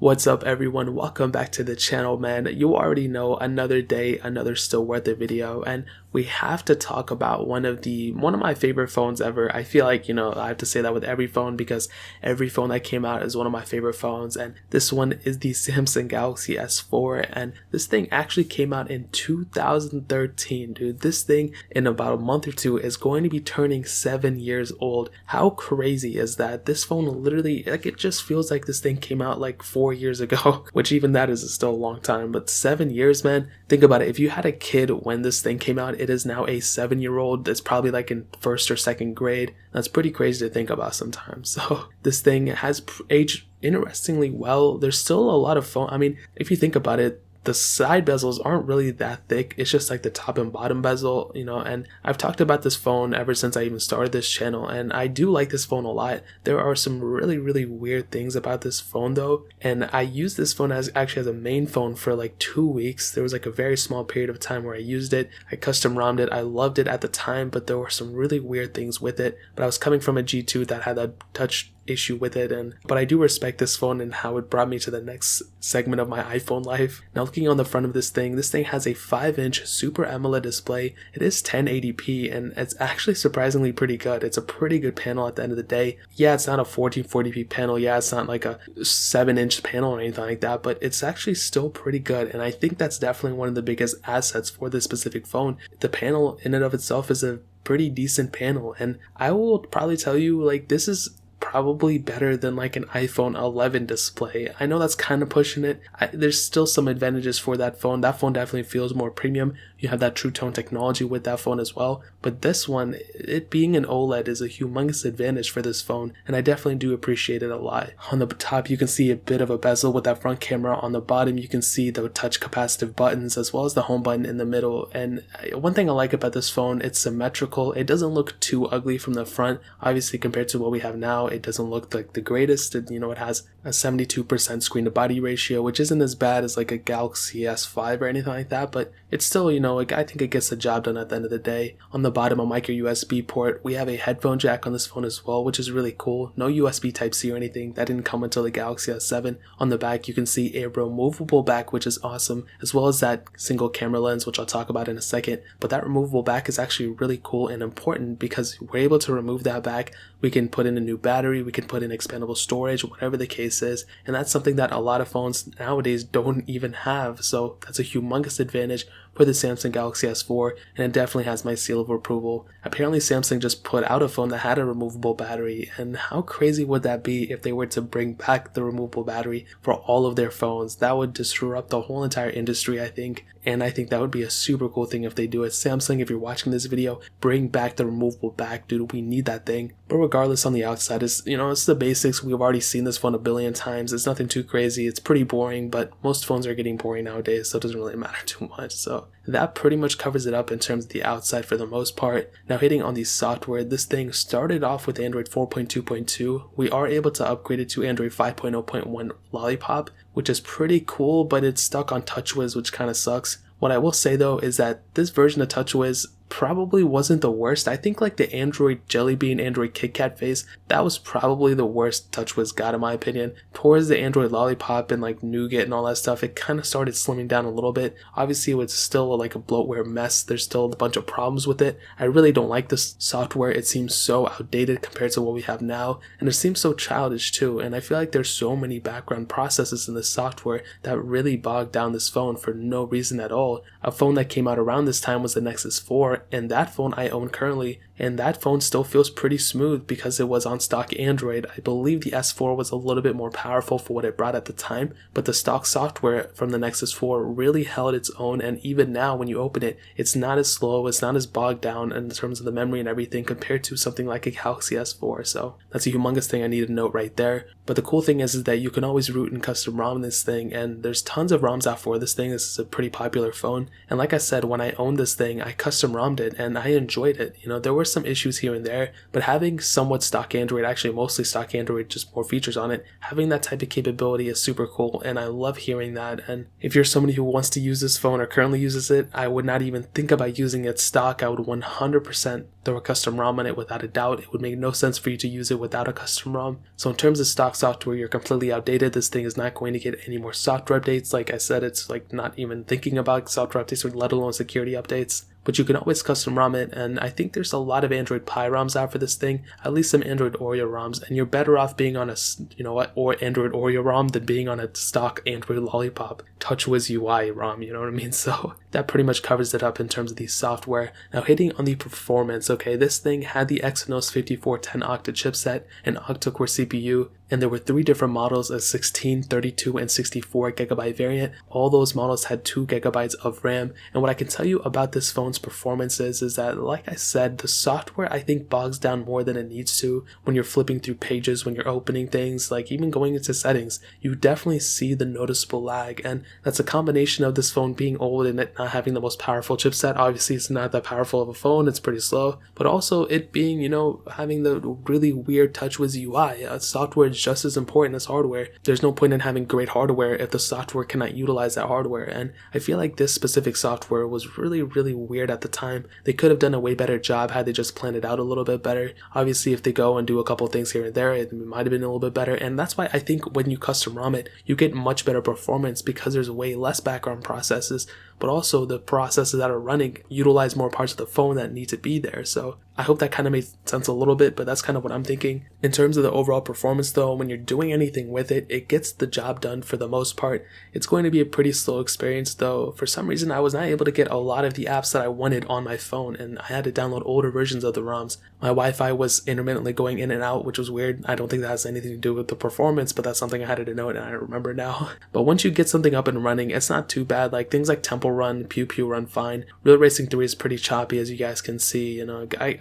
What's up everyone, welcome back to the channel, man. You already know, another day, another still worth it video, and we have to talk about one of my favorite phones ever. I feel like, I have to say that with every phone because every phone that came out is one of my favorite phones, and this one is the Samsung Galaxy S4, and this thing actually came out in 2013, dude. This thing in about a month or two is going to be turning 7 years old. How crazy is that? This phone literally, it just feels like this thing came out like 4 years ago, which even that is still a long time, but 7 years, man. Think about it. If you had a kid when this thing came out, it is now a 7-year-old that's probably like in first or second grade. That's pretty crazy to think about sometimes. So this thing has aged interestingly well. There's still a lot of phone. I mean, if you think about it, the side bezels aren't really that thick. It's just like the top and bottom bezel, and I've talked about this phone ever since I even started this channel, and I do like this phone a lot. There are some really weird things about this phone though, and I used this phone as a main phone for like 2 weeks. There was like a very small period of time where I used it. I custom ROM'd it. I loved it at the time, but there were some really weird things with it. But I was coming from a G2 that had a touch issue with it, but I do respect this phone and how it brought me to the next segment of my iPhone life. Now looking on the front of this thing has a 5-inch Super AMOLED display. It is 1080p and it's actually surprisingly pretty good. It's a pretty good panel at the end of the day. Yeah, it's not a 1440p panel. Yeah, it's not like a 7-inch panel or anything like that, but it's actually still pretty good, and I think that's definitely one of the biggest assets for this specific phone. The panel in and of itself is a pretty decent panel, and I will probably tell you, like, this is probably better than like an iPhone 11 display. I know that's kind of pushing it. There's still some advantages for that phone. That phone definitely feels more premium. You have that True Tone technology with that phone as well. But this one, it being an OLED is a humongous advantage for this phone, and I definitely do appreciate it a lot. On the top, you can see a bit of a bezel with that front camera. On the bottom, you can see the touch capacitive buttons as well as the home button in the middle. And one thing I like about this phone, it's symmetrical. It doesn't look too ugly from the front. Obviously, compared to what we have now, it doesn't look like the greatest. It has a 72% screen to body ratio, which isn't as bad as like a Galaxy S5 or anything like that, but it's still, I think it gets the job done at the end of the day. On the bottom, a micro USB port. We have a headphone jack on this phone as well, which is really cool. No USB Type-C or anything. That didn't come until the Galaxy S7. On the back, you can see a removable back, which is awesome, as well as that single camera lens, which I'll talk about in a second. But that removable back is actually really cool and important because we're able to remove that back. We can put in a new battery, we can put in expandable storage, whatever the case is, and that's something that a lot of phones nowadays don't even have. So that's a humongous advantage for the Samsung Galaxy S4, and it definitely has my seal of approval. Apparently Samsung just put out a phone that had a removable battery, and how crazy would that be if they were to bring back the removable battery for all of their phones? That would disrupt the whole entire industry, I think, and I think that would be a super cool thing if they do it. Samsung, if you're watching this video, bring back the removable back, dude. We need that thing. But regardless, on the outside, it's the basics. We've already seen this phone a billion times. It's nothing too crazy. It's pretty boring, but most phones are getting boring nowadays, so it doesn't really matter too much. So that pretty much covers it up in terms of the outside for the most part. Now hitting on the software, this thing started off with Android 4.2.2. We are able to upgrade it to Android 5.0.1 Lollipop, which is pretty cool, but it's stuck on TouchWiz, which kind of sucks. What I will say though is that this version of TouchWiz probably wasn't the worst. I think like the Android Jelly Bean, Android Kit Kat phase, that was probably the worst TouchWiz got in my opinion. Towards the Android Lollipop and like Nougat and all that stuff, it kind of started slimming down a little bit. Obviously it was still like a bloatware mess. There's still a bunch of problems with it. I really don't like this software. It seems so outdated compared to what we have now, and it seems so childish too, and I feel like there's so many background processes in this software that really bogged down this phone for no reason at all. A phone that came out around this time was the Nexus 4, and that phone I own currently, and that phone still feels pretty smooth because it was on stock Android. I believe the S4 was a little bit more powerful for what it brought at the time, but the stock software from the Nexus 4 really held its own, and even now when you open it, it's not as slow, it's not as bogged down in terms of the memory and everything compared to something like a Galaxy S4, so that's a humongous thing I need to note right there. But the cool thing is that you can always root and custom ROM this thing, and there's tons of ROMs out for this thing. This is a pretty popular phone, and like I said, when I owned this thing, I custom ROM'd it, and I enjoyed it. There were some issues here and there, but having somewhat stock Android, actually mostly stock Android, just more features on it, having that type of capability is super cool, and I love hearing that. And if you're somebody who wants to use this phone or currently uses it, I would not even think about using it stock. I would 100% throw a custom ROM on it without a doubt. It would make no sense for you to use it without a custom ROM. So in terms of stock software, you're completely outdated. This thing is not going to get any more software updates. Like I said, it's like not even thinking about software updates, let alone security updates. But you can always custom ROM it, and I think there's a lot of Android Pie ROMs out for this thing, at least some Android Oreo ROMs, and you're better off being on a, or Android Oreo ROM than being on a stock Android Lollipop TouchWiz UI ROM, you know what I mean? So that pretty much covers it up in terms of the software. Now hitting on the performance, okay, this thing had the Exynos 5410 octa chipset, an octa-core CPU, and there were 3 different models, a 16, 32, and 64 gigabyte variant. All those models had 2 gigabytes of RAM, and what I can tell you about this phone's performance is that, like I said, the software I think bogs down more than it needs to when you're flipping through pages, when you're opening things, like even going into settings. You definitely see the noticeable lag, and that's a combination of this phone being old and it not having the most powerful chipset. Obviously it's not that powerful of a phone, it's pretty slow, but also it being, having the really weird TouchWiz UI. Software is just as important as hardware. There's no point in having great hardware if the software cannot utilize that hardware, and I feel like this specific software was really weird at the time. They could have done a way better job had they just planned it out a little bit better. Obviously if they go and do a couple things here and there, it might have been a little bit better, and that's why I think when you custom ROM it, you get much better performance because there's way less background processes, but also the processes that are running utilize more parts of the phone that need to be there. So I hope that kind of made sense a little bit, but that's kind of what I'm thinking. In terms of the overall performance though, when you're doing anything with it, it gets the job done for the most part. It's going to be a pretty slow experience though. For some reason, I was not able to get a lot of the apps that I wanted on my phone, and I had to download older versions of the ROMs. My Wi-Fi was intermittently going in and out, which was weird. I don't think that has anything to do with the performance, but that's something I had to denote and I remember now. But once you get something up and running, it's not too bad. Like things like Temple Run, Pew Pew run fine. Real Racing 3 is pretty choppy, as you guys can see.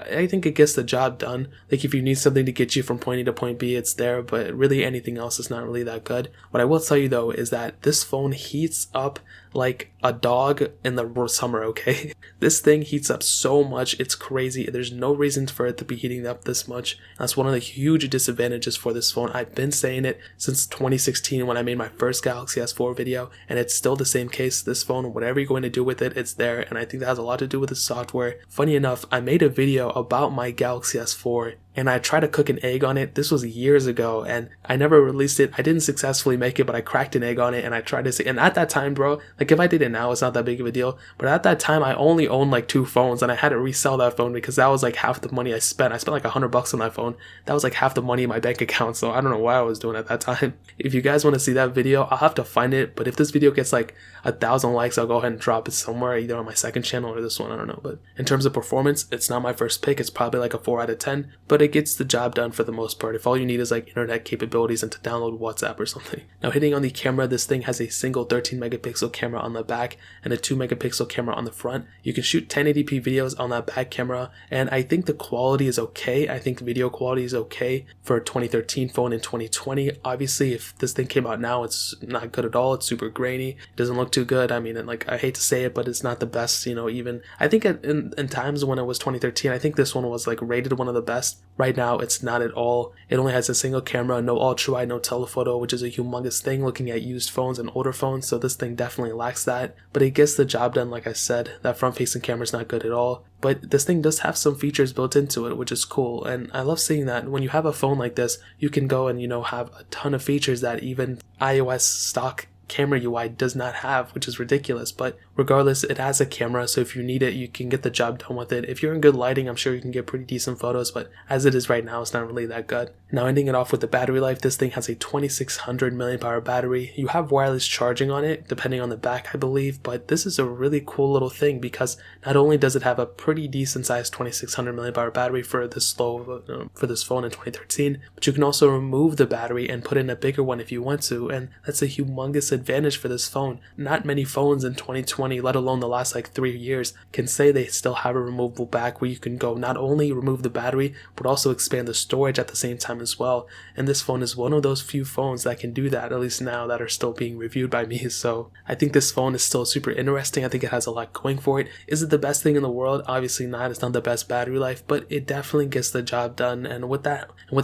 I think it gets the job done. Like if you need something to get you from point A to point B, it's there, but really anything else is not really that good. What I will tell you though is that this phone heats up like a dog in the summer, okay? This thing heats up so much, it's crazy. There's no reason for it to be heating up this much. That's one of the huge disadvantages for this phone. I've been saying it since 2016 when I made my first Galaxy S4 video, and it's still the same case. This phone, whatever you're going to do with it, it's there, and I think that has a lot to do with the software. Funny enough, I made a video about my Galaxy S4 and I tried to cook an egg on it. This was years ago and I never released it. I didn't successfully make it, but I cracked an egg on it and I tried to say, and at that time, bro, like if I did it now, it's not that big of a deal, but at that time I only owned like 2 phones and I had to resell that phone because that was like half the money I spent. I spent like $100 on that phone. That was like half the money in my bank account, so I don't know what I was doing at that time. If you guys want to see that video, I'll have to find it, but if this video gets like 1,000 likes, I'll go ahead and drop it somewhere, either on my second channel or this one, I don't know. But in terms of performance, it's not my first pick. It's probably like a 4 out of 10, but it gets the job done for the most part. If all you need is like internet capabilities and to download WhatsApp or something. Now hitting on the camera, this thing has a single 13 megapixel camera on the back and a 2 megapixel camera on the front. You can shoot 1080p videos on that back camera, and I think the quality is okay. I think video quality is okay for a 2013 phone in 2020. Obviously, if this thing came out now, it's not good at all. It's super grainy. It doesn't look too good. I mean, like, I hate to say it, but it's not the best, even. I think in times when it was 2013, I think this one was like rated one of the best. Right now, it's not at all. It only has a single camera, no ultra wide, no telephoto, which is a humongous thing looking at used phones and older phones, so this thing definitely lacks that. But it gets the job done, like I said. That front-facing camera is not good at all. But this thing does have some features built into it, which is cool, and I love seeing that. When you have a phone like this, you can go and, have a ton of features that even iOS stock camera UI does not have, which is ridiculous. But regardless, it has a camera, so if you need it, you can get the job done with it. If you're in good lighting, I'm sure you can get pretty decent photos, but as it is right now, it's not really that good. Now ending it off with the battery life, this thing has a 2600 mAh battery. You have wireless charging on it, depending on the back, I believe, but this is a really cool little thing because not only does it have a pretty decent sized 2600 mAh battery for this phone in 2013, but you can also remove the battery and put in a bigger one if you want to, and that's a humongous advantage for this phone. Not many phones in 2020, let alone the last like 3 years, can say they still have a removable back where you can go not only remove the battery but also expand the storage at the same time as well. And this phone is one of those few phones that can do that, at least now, that are still being reviewed by me. So I think this phone is still super interesting. I think it has a lot going for it. Is it the best thing in the world? Obviously not. It's not the best battery life, but it definitely gets the job done. And with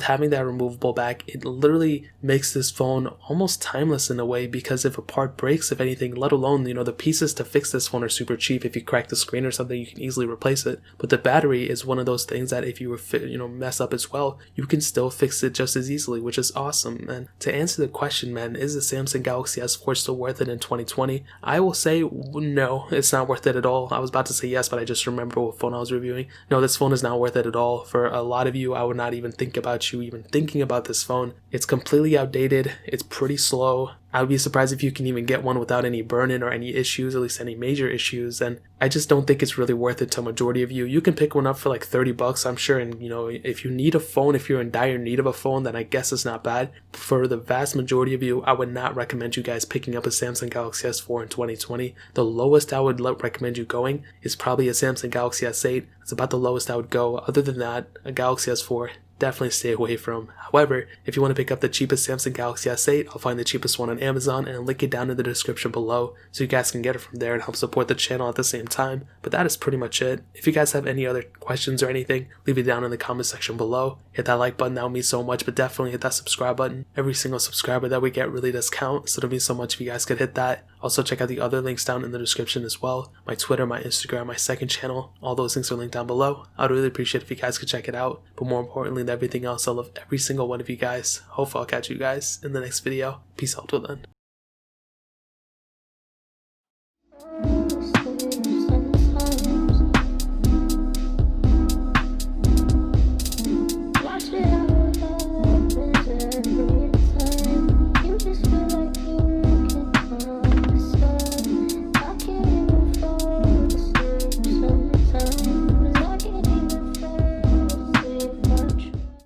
having that removable back, it literally makes this phone almost timeless in a way, because if a part breaks, if anything, let alone the pieces to fix fix this phone are super cheap. If you crack the screen or something, you can easily replace it. But the battery is one of those things that if you were mess up as well, you can still fix it just as easily, which is awesome. And to answer the question, man, is the Samsung Galaxy S4 still worth it in 2020? I will say no, it's not worth it at all. I was about to say yes, but I just remember what phone I was reviewing. No, this phone is not worth it at all. For a lot of you, I would not even think about you even thinking about this phone. It's completely outdated. It's pretty slow. I would be surprised if you can even get one without any burn-in or any issues, at least any major issues, and I just don't think it's really worth it to a majority of you. You can pick one up for like 30 bucks, I'm sure, and if you need a phone, if you're in dire need of a phone, then I guess it's not bad. For the vast majority of you, I would not recommend you guys picking up a Samsung Galaxy S4 in 2020. The lowest I would recommend you going is probably a Samsung Galaxy S8. It's about the lowest I would go. Other than that, a Galaxy S4, definitely stay away from. However, if you want to pick up the cheapest Samsung Galaxy S8, I'll find the cheapest one on Amazon and link it down in the description below so you guys can get it from there and help support the channel at the same time. But that is pretty much it. If you guys have any other questions or anything, leave it down in the comment section below. Hit that like button, that would mean so much, but definitely hit that subscribe button. Every single subscriber that we get really does count, so it would mean so much if you guys could hit that. Also check out the other links down in the description as well. My Twitter, my Instagram, my second channel, all those links are linked down below. I'd really appreciate if you guys could check it out. But more importantly than everything else, I love every single one of you guys. Hopefully I'll catch you guys in the next video. Peace out till then.